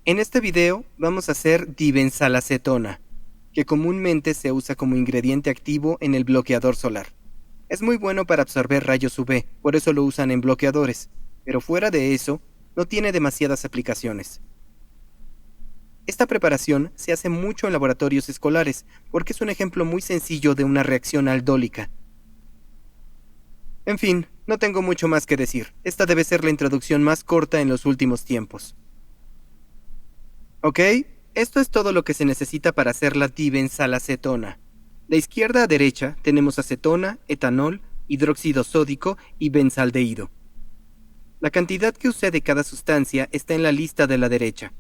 En este video vamos a hacer dibenzalacetona, que comúnmente se usa como ingrediente activo en el bloqueador solar. Es muy bueno para absorber rayos UV, por eso lo usan en bloqueadores, pero fuera de eso, no tiene demasiadas aplicaciones. Esta preparación se hace mucho en laboratorios escolares, porque es un ejemplo muy sencillo de una reacción aldólica. En fin, no tengo mucho más que decir. Esta debe ser la introducción más corta en los últimos tiempos. Ok, esto es todo lo que se necesita para hacer la dibenzalacetona. De izquierda a derecha tenemos acetona, etanol, hidróxido sódico y benzaldehído. La cantidad que usé de cada sustancia está en la lista de la derecha.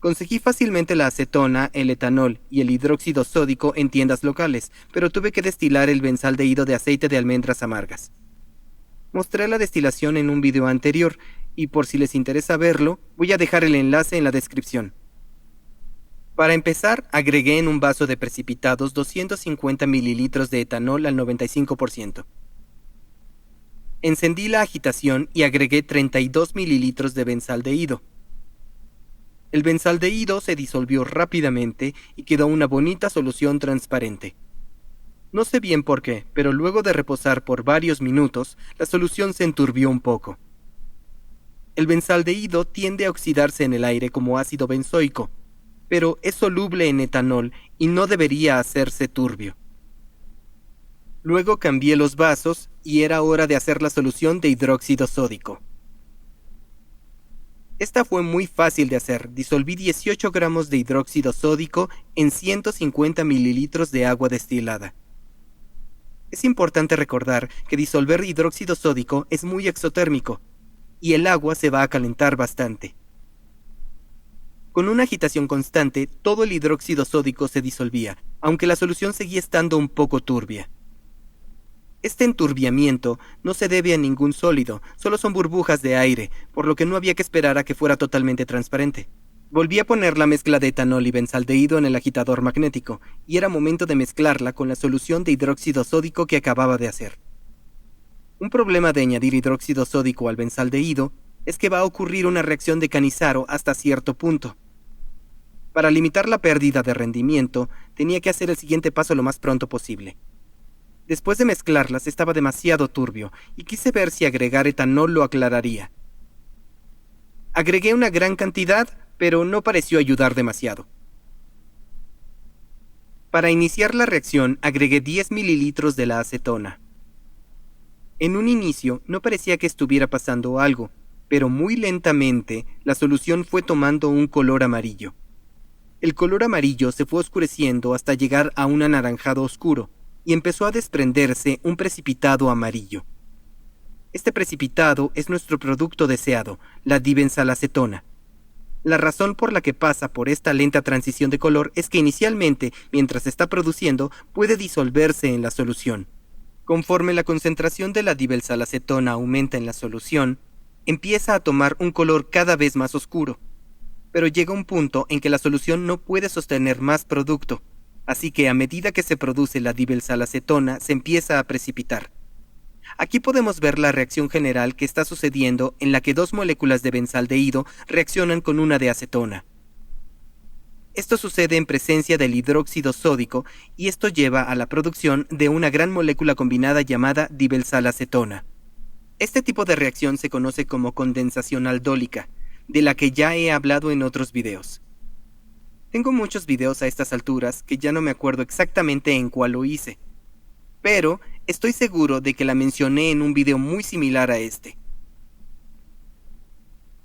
Conseguí fácilmente la acetona, el etanol y el hidróxido sódico en tiendas locales, pero tuve que destilar el benzaldehído de aceite de almendras amargas. Mostré la destilación en un video anterior, y por si les interesa verlo, voy a dejar el enlace en la descripción. Para empezar, agregué en un vaso de precipitados 250 mililitros de etanol al 95%. Encendí la agitación y agregué 32 mililitros de benzaldehído. El benzaldehído se disolvió rápidamente y quedó una bonita solución transparente. No sé bien por qué, pero luego de reposar por varios minutos, la solución se enturbió un poco. El benzaldehído tiende a oxidarse en el aire como ácido benzoico, pero es soluble en etanol y no debería hacerse turbio. Luego cambié los vasos y era hora de hacer la solución de hidróxido sódico. Esta fue muy fácil de hacer. Disolví 18 gramos de hidróxido sódico en 150 mililitros de agua destilada. Es importante recordar que disolver hidróxido sódico es muy exotérmico y el agua se va a calentar bastante. Con una agitación constante, todo el hidróxido sódico se disolvía, aunque la solución seguía estando un poco turbia. Este enturbiamiento no se debe a ningún sólido, solo son burbujas de aire, por lo que no había que esperar a que fuera totalmente transparente. Volví a poner la mezcla de etanol y benzaldehído en el agitador magnético, y era momento de mezclarla con la solución de hidróxido sódico que acababa de hacer. Un problema de añadir hidróxido sódico al benzaldehído es que va a ocurrir una reacción de Cannizzaro hasta cierto punto. Para limitar la pérdida de rendimiento, tenía que hacer el siguiente paso lo más pronto posible. Después de mezclarlas estaba demasiado turbio, y quise ver si agregar etanol lo aclararía. Agregué una gran cantidad, pero no pareció ayudar demasiado. Para iniciar la reacción, agregué 10 mililitros de la acetona. En un inicio no parecía que estuviera pasando algo, pero muy lentamente la solución fue tomando un color amarillo. El color amarillo se fue oscureciendo hasta llegar a un anaranjado oscuro, y empezó a desprenderse un precipitado amarillo. Este precipitado es nuestro producto deseado, la dibenzalacetona. La razón por la que pasa por esta lenta transición de color es que inicialmente, mientras se está produciendo, puede disolverse en la solución. Conforme la concentración de la dibenzalacetona aumenta en la solución, empieza a tomar un color cada vez más oscuro. Pero llega un punto en que la solución no puede sostener más producto, así que a medida que se produce la dibenzalacetona se empieza a precipitar. Aquí podemos ver la reacción general que está sucediendo en la que dos moléculas de benzaldehído reaccionan con una de acetona. Esto sucede en presencia del hidróxido sódico y esto lleva a la producción de una gran molécula combinada llamada dibenzalacetona. Este tipo de reacción se conoce como condensación aldólica, de la que ya he hablado en otros videos. Tengo muchos videos a estas alturas que ya no me acuerdo exactamente en cuál lo hice, pero estoy seguro de que la mencioné en un video muy similar a este.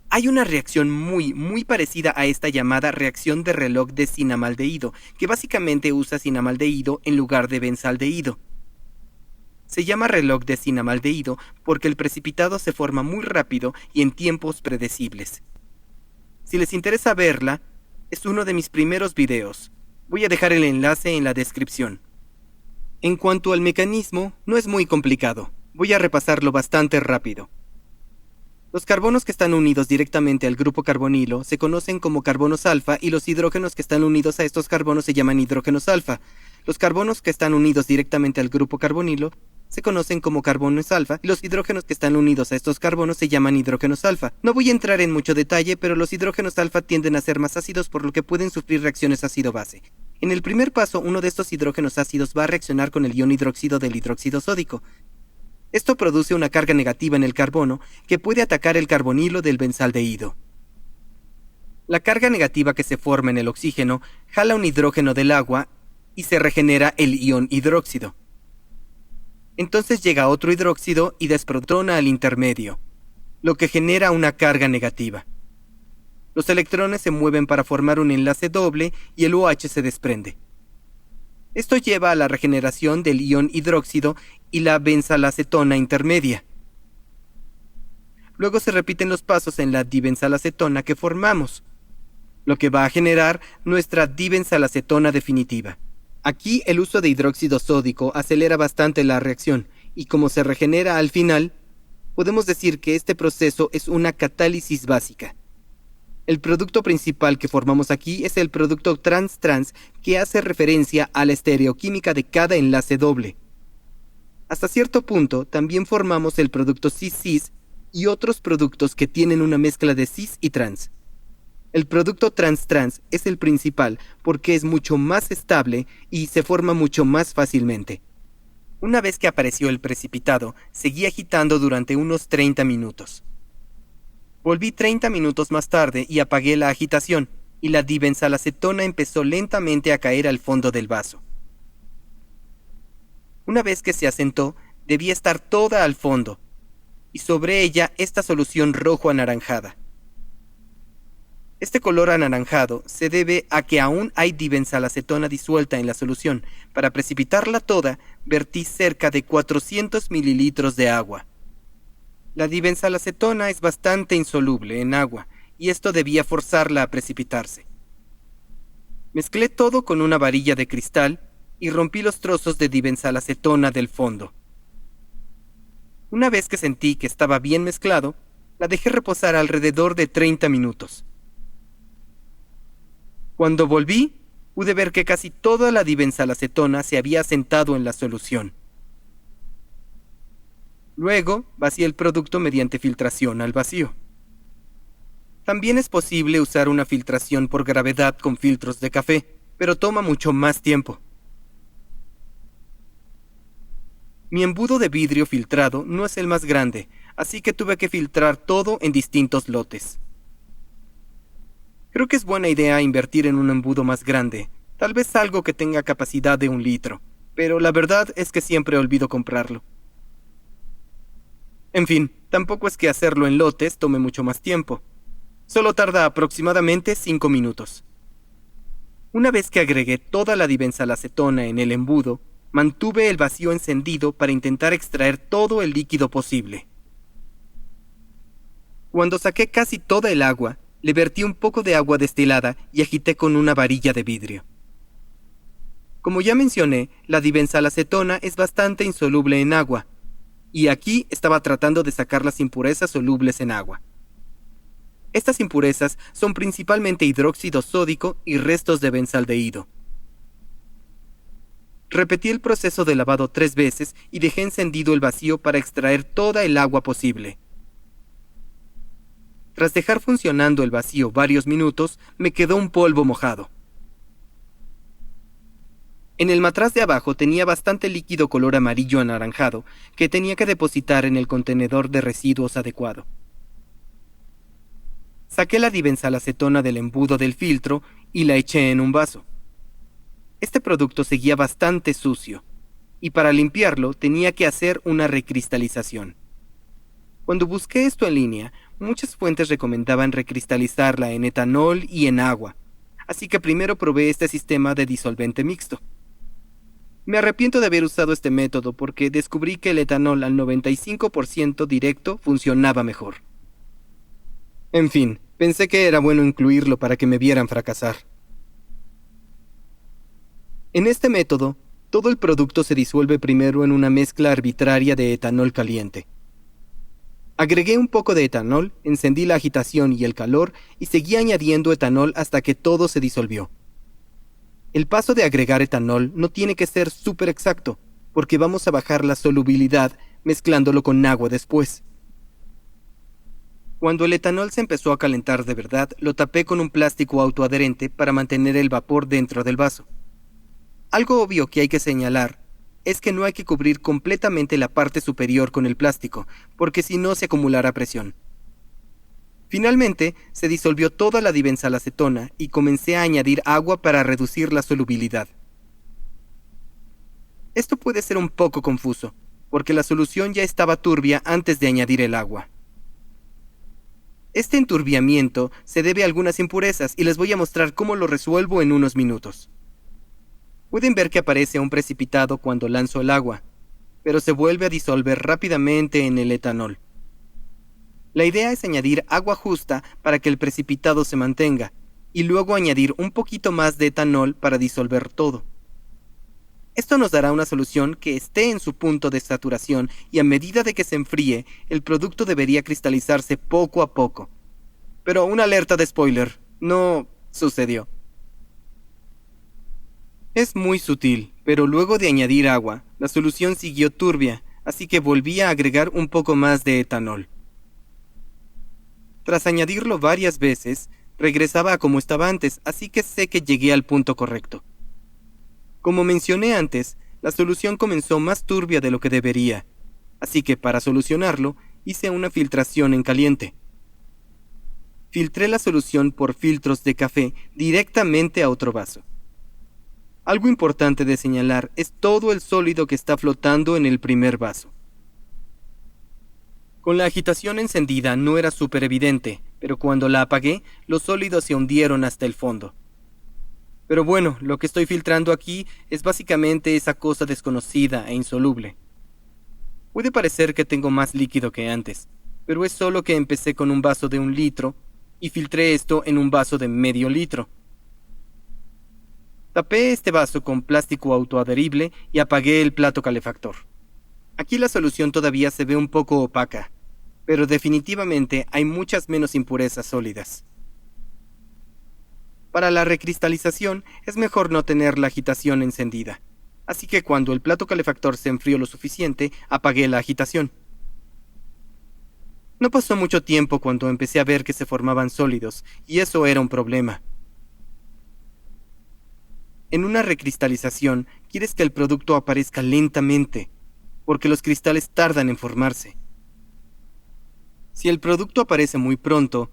Hay una reacción muy parecida a esta llamada reacción de reloj de cinamaldehído, que básicamente usa cinamaldehído en lugar de benzaldehído. Se llama reloj de cinamaldehído porque el precipitado se forma muy rápido y en tiempos predecibles. Si les interesa verla, es uno de mis primeros videos. Voy a dejar el enlace en la descripción. En cuanto al mecanismo, no es muy complicado. Voy a repasarlo bastante rápido. Los carbonos que están unidos directamente al grupo carbonilo se conocen como carbonos alfa y los hidrógenos que están unidos a estos carbonos se llaman hidrógenos alfa. Los carbonos que están unidos directamente al grupo carbonilo se conocen como carbonos alfa y los hidrógenos que están unidos a estos carbonos se llaman hidrógenos alfa. No voy a entrar en mucho detalle, pero los hidrógenos alfa tienden a ser más ácidos por lo que pueden sufrir reacciones ácido-base. En el primer paso, uno de estos hidrógenos ácidos va a reaccionar con el ion hidróxido del hidróxido sódico. Esto produce una carga negativa en el carbono que puede atacar el carbonilo del benzaldehído. La carga negativa que se forma en el oxígeno jala un hidrógeno del agua y se regenera el ion hidróxido. Entonces llega otro hidróxido y desprotona al intermedio, lo que genera una carga negativa. Los electrones se mueven para formar un enlace doble y el OH se desprende. Esto lleva a la regeneración del ion hidróxido y la benzalacetona intermedia. Luego se repiten los pasos en la dibenzalacetona que formamos, lo que va a generar nuestra dibenzalacetona definitiva. Aquí el uso de hidróxido sódico acelera bastante la reacción y como se regenera al final, podemos decir que este proceso es una catálisis básica. El producto principal que formamos aquí es el producto trans-trans que hace referencia a la estereoquímica de cada enlace doble. Hasta cierto punto también formamos el producto cis-cis y otros productos que tienen una mezcla de cis y trans. El producto trans-trans es el principal porque es mucho más estable y se forma mucho más fácilmente. Una vez que apareció el precipitado, seguí agitando durante unos 30 minutos. Volví 30 minutos más tarde y apagué la agitación, y la dibenzalacetona empezó lentamente a caer al fondo del vaso. Una vez que se asentó, debía estar toda al fondo, y sobre ella esta solución rojo-anaranjada. Este color anaranjado se debe a que aún hay dibenzalacetona disuelta en la solución. Para precipitarla toda, vertí cerca de 400 mililitros de agua. La dibenzalacetona es bastante insoluble en agua, y esto debía forzarla a precipitarse. Mezclé todo con una varilla de cristal y rompí los trozos de dibenzalacetona del fondo. Una vez que sentí que estaba bien mezclado, la dejé reposar alrededor de 30 minutos. Cuando volví, pude ver que casi toda la dibenzalacetona se había asentado en la solución. Luego, vacié el producto mediante filtración al vacío. También es posible usar una filtración por gravedad con filtros de café, pero toma mucho más tiempo. Mi embudo de vidrio filtrado no es el más grande, así que tuve que filtrar todo en distintos lotes. Creo que es buena idea invertir en un embudo más grande, tal vez algo que tenga capacidad de 1 litro, pero la verdad es que siempre olvido comprarlo. En fin, tampoco es que hacerlo en lotes tome mucho más tiempo. Solo tarda aproximadamente 5 minutos. Una vez que agregué toda la dibenzalacetona en el embudo, mantuve el vacío encendido para intentar extraer todo el líquido posible. Cuando saqué casi toda el agua, le vertí un poco de agua destilada y agité con una varilla de vidrio. Como ya mencioné, la dibenzalacetona es bastante insoluble en agua, y aquí estaba tratando de sacar las impurezas solubles en agua. Estas impurezas son principalmente hidróxido sódico y restos de benzaldehído. Repetí el proceso de lavado 3 veces y dejé encendido el vacío para extraer toda el agua posible. Tras dejar funcionando el vacío varios minutos, me quedó un polvo mojado. En el matraz de abajo tenía bastante líquido color amarillo anaranjado que tenía que depositar en el contenedor de residuos adecuado. Saqué la dibenzalacetona del embudo del filtro y la eché en un vaso. Este producto seguía bastante sucio, y para limpiarlo tenía que hacer una recristalización. Cuando busqué esto en línea, muchas fuentes recomendaban recristalizarla en etanol y en agua, así que primero probé este sistema de disolvente mixto. Me arrepiento de haber usado este método porque descubrí que el etanol al 95% directo funcionaba mejor. En fin, pensé que era bueno incluirlo para que me vieran fracasar. En este método, todo el producto se disuelve primero en una mezcla arbitraria de etanol caliente. Agregué un poco de etanol, encendí la agitación y el calor y seguí añadiendo etanol hasta que todo se disolvió. El paso de agregar etanol no tiene que ser súper exacto, porque vamos a bajar la solubilidad mezclándolo con agua después. Cuando el etanol se empezó a calentar de verdad, lo tapé con un plástico autoadherente para mantener el vapor dentro del vaso. Algo obvio que hay que señalar es que no hay que cubrir completamente la parte superior con el plástico, porque si no se acumulará presión. Finalmente, se disolvió toda la dibenzoacetona y comencé a añadir agua para reducir la solubilidad. Esto puede ser un poco confuso, porque la solución ya estaba turbia antes de añadir el agua. Este enturbiamiento se debe a algunas impurezas y les voy a mostrar cómo lo resuelvo en unos minutos. Pueden ver que aparece un precipitado cuando lanzo el agua, pero se vuelve a disolver rápidamente en el etanol. La idea es añadir agua justa para que el precipitado se mantenga, y luego añadir un poquito más de etanol para disolver todo. Esto nos dará una solución que esté en su punto de saturación y a medida de que se enfríe, el producto debería cristalizarse poco a poco. Pero una alerta de spoiler, no sucedió. Es muy sutil, pero luego de añadir agua, la solución siguió turbia, así que volví a agregar un poco más de etanol. Tras añadirlo varias veces, regresaba a como estaba antes, así que sé que llegué al punto correcto. Como mencioné antes, la solución comenzó más turbia de lo que debería, así que para solucionarlo, hice una filtración en caliente. Filtré la solución por filtros de café directamente a otro vaso. Algo importante de señalar es todo el sólido que está flotando en el primer vaso. Con la agitación encendida no era súper evidente, pero cuando la apagué, los sólidos se hundieron hasta el fondo. Pero bueno, lo que estoy filtrando aquí es básicamente esa cosa desconocida e insoluble. Puede parecer que tengo más líquido que antes, pero es solo que empecé con un vaso de 1 litro y filtré esto en un vaso de medio litro. Tapé este vaso con plástico autoadherible y apagué el plato calefactor. Aquí la solución todavía se ve un poco opaca, pero definitivamente hay muchas menos impurezas sólidas. Para la recristalización es mejor no tener la agitación encendida, así que cuando el plato calefactor se enfrió lo suficiente, apagué la agitación. No pasó mucho tiempo cuando empecé a ver que se formaban sólidos, y eso era un problema. En una recristalización, quieres que el producto aparezca lentamente, porque los cristales tardan en formarse. Si el producto aparece muy pronto,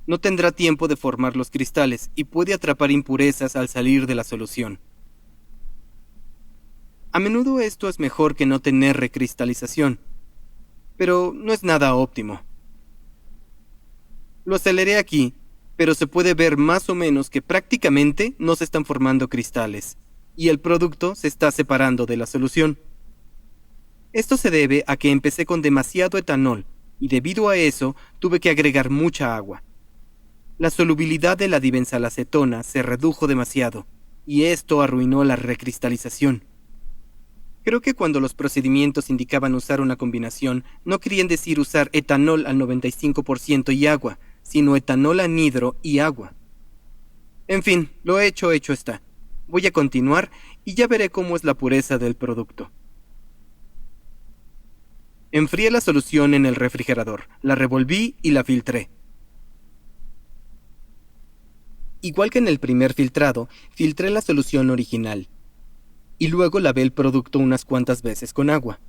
no tendrá tiempo de formar los cristales y puede atrapar impurezas al salir de la solución. A menudo esto es mejor que no tener recristalización, pero no es nada óptimo. Lo aceleré aquí, pero se puede ver más o menos que prácticamente no se están formando cristales, y el producto se está separando de la solución. Esto se debe a que empecé con demasiado etanol, y debido a eso tuve que agregar mucha agua. La solubilidad de la dibenzoacetona se redujo demasiado, y esto arruinó la recristalización. Creo que cuando los procedimientos indicaban usar una combinación, no querían decir usar etanol al 95% y agua, sino etanol anhidro y agua. En fin, lo hecho está. Voy a continuar y ya veré cómo es la pureza del producto. Enfrié la solución en el refrigerador, la revolví y la filtré. Igual que en el primer filtrado, filtré la solución original y luego lavé el producto unas cuantas veces con agua.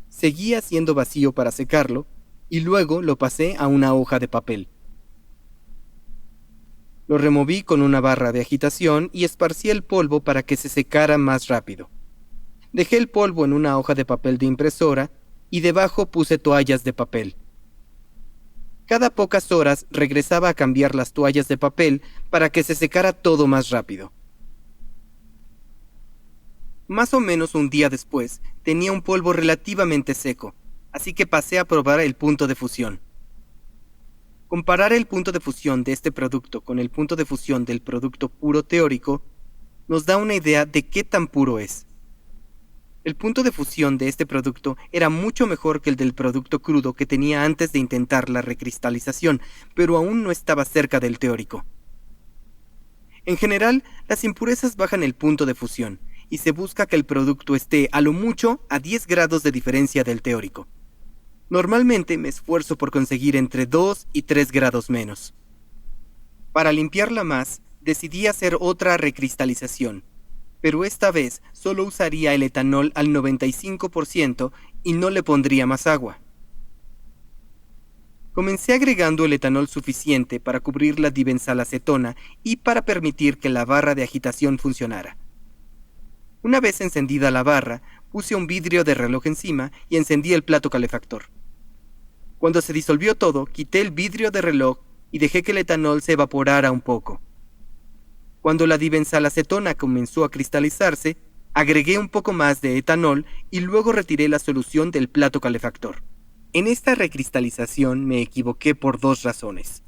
Seguí haciendo vacío para secarlo y luego lo pasé a una hoja de papel. Lo removí con una barra de agitación y esparcí el polvo para que se secara más rápido. Dejé el polvo en una hoja de papel de impresora y debajo puse toallas de papel. Cada pocas horas regresaba a cambiar las toallas de papel para que se secara todo más rápido. Más o menos un día después, tenía un polvo relativamente seco, así que pasé a probar el punto de fusión. Comparar el punto de fusión de este producto con el punto de fusión del producto puro teórico nos da una idea de qué tan puro es. El punto de fusión de este producto era mucho mejor que el del producto crudo que tenía antes de intentar la recristalización, pero aún no estaba cerca del teórico. En general, las impurezas bajan el punto de fusión, y se busca que el producto esté a lo mucho a 10 grados de diferencia del teórico. Normalmente me esfuerzo por conseguir entre 2 y 3 grados menos. Para limpiarla más, decidí hacer otra recristalización, pero esta vez solo usaría el etanol al 95% y no le pondría más agua. Comencé agregando el etanol suficiente para cubrir la dibensalacetona y para permitir que la barra de agitación funcionara. Una vez encendida la barra, puse un vidrio de reloj encima y encendí el plato calefactor. Cuando se disolvió todo, quité el vidrio de reloj y dejé que el etanol se evaporara un poco. Cuando la dibensalacetona comenzó a cristalizarse, agregué un poco más de etanol y luego retiré la solución del plato calefactor. En esta recristalización me equivoqué por 2 razones.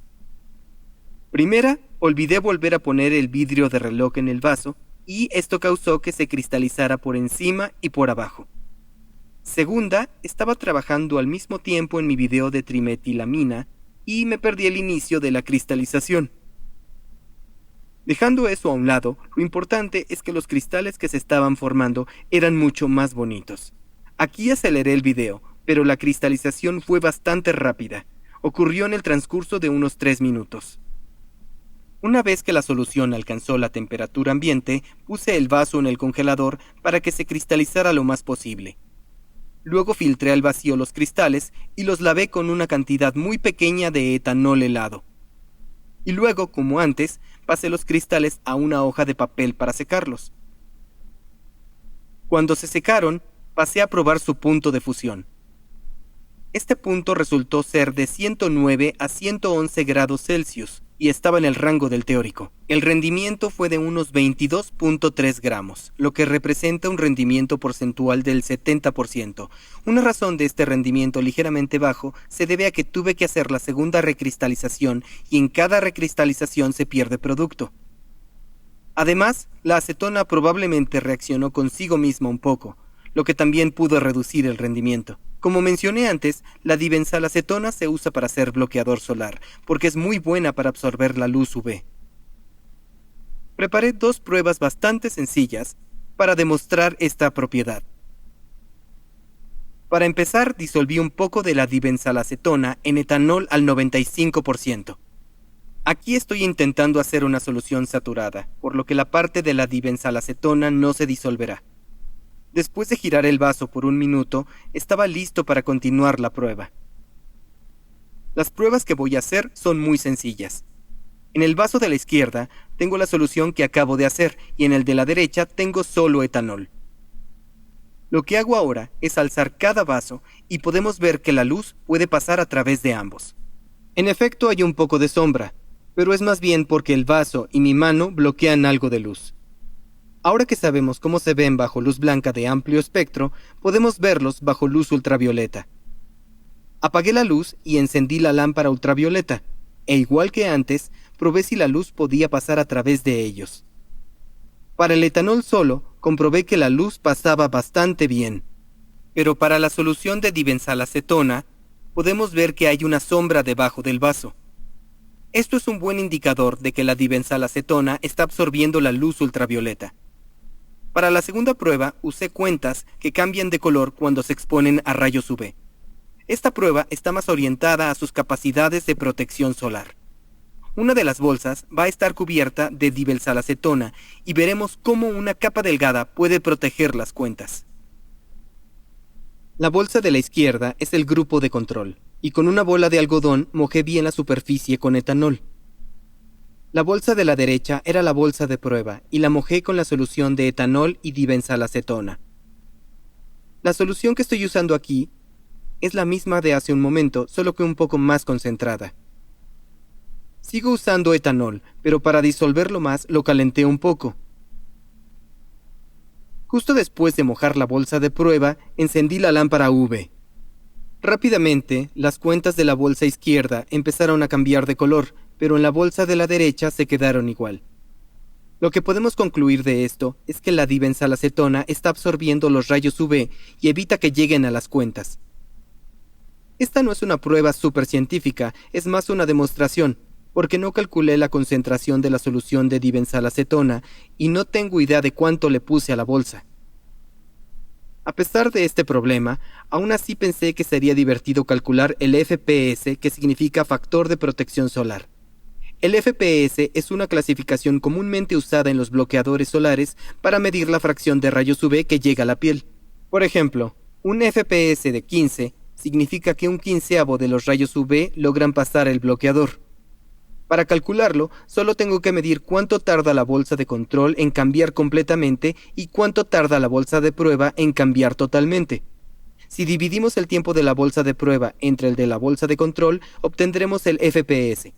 Primera, olvidé volver a poner el vidrio de reloj en el vaso y esto causó que se cristalizara por encima y por abajo. Segunda, estaba trabajando al mismo tiempo en mi video de trimetilamina y me perdí el inicio de la cristalización. Dejando eso a un lado, lo importante es que los cristales que se estaban formando eran mucho más bonitos. Aquí aceleré el video, pero la cristalización fue bastante rápida. Ocurrió en el transcurso de unos 3 minutos. Una vez que la solución alcanzó la temperatura ambiente, puse el vaso en el congelador para que se cristalizara lo más posible. Luego filtré al vacío los cristales y los lavé con una cantidad muy pequeña de etanol helado. Y luego, como antes, pasé los cristales a una hoja de papel para secarlos. Cuando se secaron, pasé a probar su punto de fusión. Este punto resultó ser de 109 a 111 grados Celsius y estaba en el rango del teórico. El rendimiento fue de unos 22.3 gramos, lo que representa un rendimiento porcentual del 70%. Una razón de este rendimiento ligeramente bajo se debe a que tuve que hacer la segunda recristalización y en cada recristalización se pierde producto. Además, la acetona probablemente reaccionó consigo misma un poco, lo que también pudo reducir el rendimiento. Como mencioné antes, la dibensalacetona se usa para hacer bloqueador solar, porque es muy buena para absorber la luz UV. Preparé 2 pruebas bastante sencillas para demostrar esta propiedad. Para empezar, disolví un poco de la dibensalacetona en etanol al 95%. Aquí estoy intentando hacer una solución saturada, por lo que la parte de la dibensalacetona no se disolverá. Después de girar el vaso por 1 minuto, estaba listo para continuar la prueba. Las pruebas que voy a hacer son muy sencillas. En el vaso de la izquierda tengo la solución que acabo de hacer y en el de la derecha tengo solo etanol. Lo que hago ahora es alzar cada vaso y podemos ver que la luz puede pasar a través de ambos. En efecto hay un poco de sombra, pero es más bien porque el vaso y mi mano bloquean algo de luz. Ahora que sabemos cómo se ven bajo luz blanca de amplio espectro, podemos verlos bajo luz ultravioleta. Apagué la luz y encendí la lámpara ultravioleta, e igual que antes, probé si la luz podía pasar a través de ellos. Para el etanol solo, comprobé que la luz pasaba bastante bien. Pero para la solución de dibensalacetona, podemos ver que hay una sombra debajo del vaso. Esto es un buen indicador de que la dibensalacetona está absorbiendo la luz ultravioleta. Para la segunda prueba, usé cuentas que cambian de color cuando se exponen a rayos UV. Esta prueba está más orientada a sus capacidades de protección solar. Una de las bolsas va a estar cubierta de dibensalacetona y veremos cómo una capa delgada puede proteger las cuentas. La bolsa de la izquierda es el grupo de control, y con una bola de algodón mojé bien la superficie con etanol. La bolsa de la derecha era la bolsa de prueba y la mojé con la solución de etanol y dibensalacetona. La solución que estoy usando aquí es la misma de hace un momento, solo que un poco más concentrada. Sigo usando etanol, pero para disolverlo más lo calenté un poco. Justo después de mojar la bolsa de prueba, encendí la lámpara UV. Rápidamente, las cuentas de la bolsa izquierda empezaron a cambiar de color, pero en la bolsa de la derecha se quedaron igual. Lo que podemos concluir de esto es que la dibensalacetona está absorbiendo los rayos UV y evita que lleguen a las cuentas. Esta no es una prueba supercientífica, es más una demostración. porque no calculé la concentración de la solución de dibensalacetona y no tengo idea de cuánto le puse a la bolsa. A pesar de este problema, aún así pensé que sería divertido calcular el FPS, que significa factor de protección solar. El FPS es una clasificación comúnmente usada en los bloqueadores solares para medir la fracción de rayos UV que llega a la piel. Por ejemplo, un FPS de 15 significa que un quinceavo de los rayos UV logran pasar el bloqueador. Para calcularlo, solo tengo que medir cuánto tarda la bolsa de control en cambiar completamente y cuánto tarda la bolsa de prueba en cambiar totalmente. Si dividimos el tiempo de la bolsa de prueba entre el de la bolsa de control, obtendremos el FPS.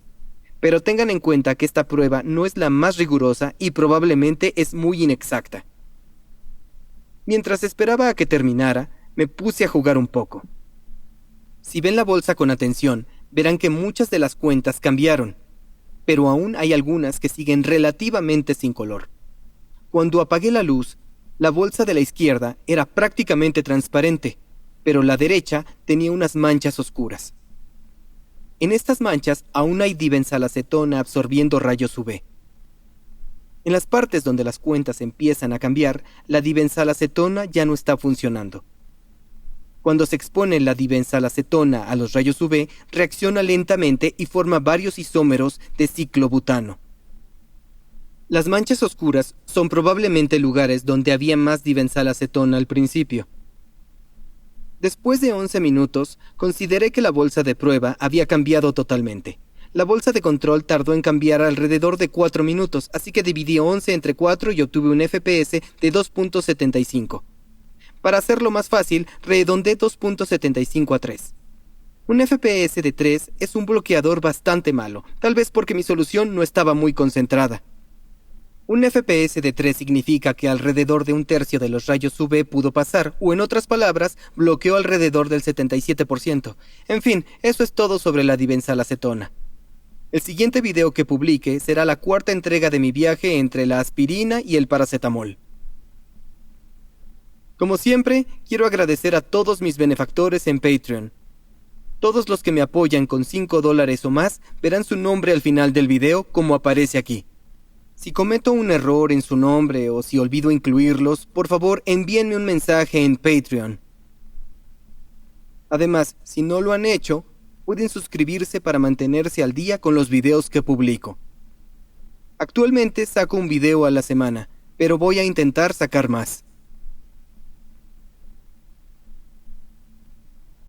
Pero tengan en cuenta que esta prueba no es la más rigurosa y probablemente es muy inexacta. Mientras esperaba a que terminara, me puse a jugar un poco. Si ven la bolsa con atención, verán que muchas de las cuentas cambiaron, pero aún hay algunas que siguen relativamente sin color. Cuando apagué la luz, la bolsa de la izquierda era prácticamente transparente, pero la derecha tenía unas manchas oscuras. En estas manchas aún hay dibensalacetona absorbiendo rayos UV. En las partes donde las cuentas empiezan a cambiar, la dibensalacetona ya no está funcionando. Cuando se expone la dibensalacetona a los rayos UV, reacciona lentamente y forma varios isómeros de ciclobutano. Las manchas oscuras son probablemente lugares donde había más dibensalacetona al principio. Después de 11 minutos, consideré que la bolsa de prueba había cambiado totalmente. La bolsa de control tardó en cambiar alrededor de 4 minutos, así que dividí 11 entre 4 y obtuve un FPS de 2.75. Para hacerlo más fácil, redondeé 2.75 a 3. Un FPS de 3 es un bloqueador bastante malo, tal vez porque mi solución no estaba muy concentrada. Un FPS de 3 significa que alrededor de un tercio de los rayos UV pudo pasar, o en otras palabras, bloqueó alrededor del 77%. En fin, eso es todo sobre la dibensalacetona. El siguiente video que publique será la cuarta entrega de mi viaje entre la aspirina y el paracetamol. Como siempre, quiero agradecer a todos mis benefactores en Patreon. Todos los que me apoyan con $5 o más verán su nombre al final del video como aparece aquí. Si cometo un error en su nombre o si olvido incluirlos, por favor envíenme un mensaje en Patreon. Además, si no lo han hecho, pueden suscribirse para mantenerse al día con los videos que publico. Actualmente saco un video a la semana, pero voy a intentar sacar más.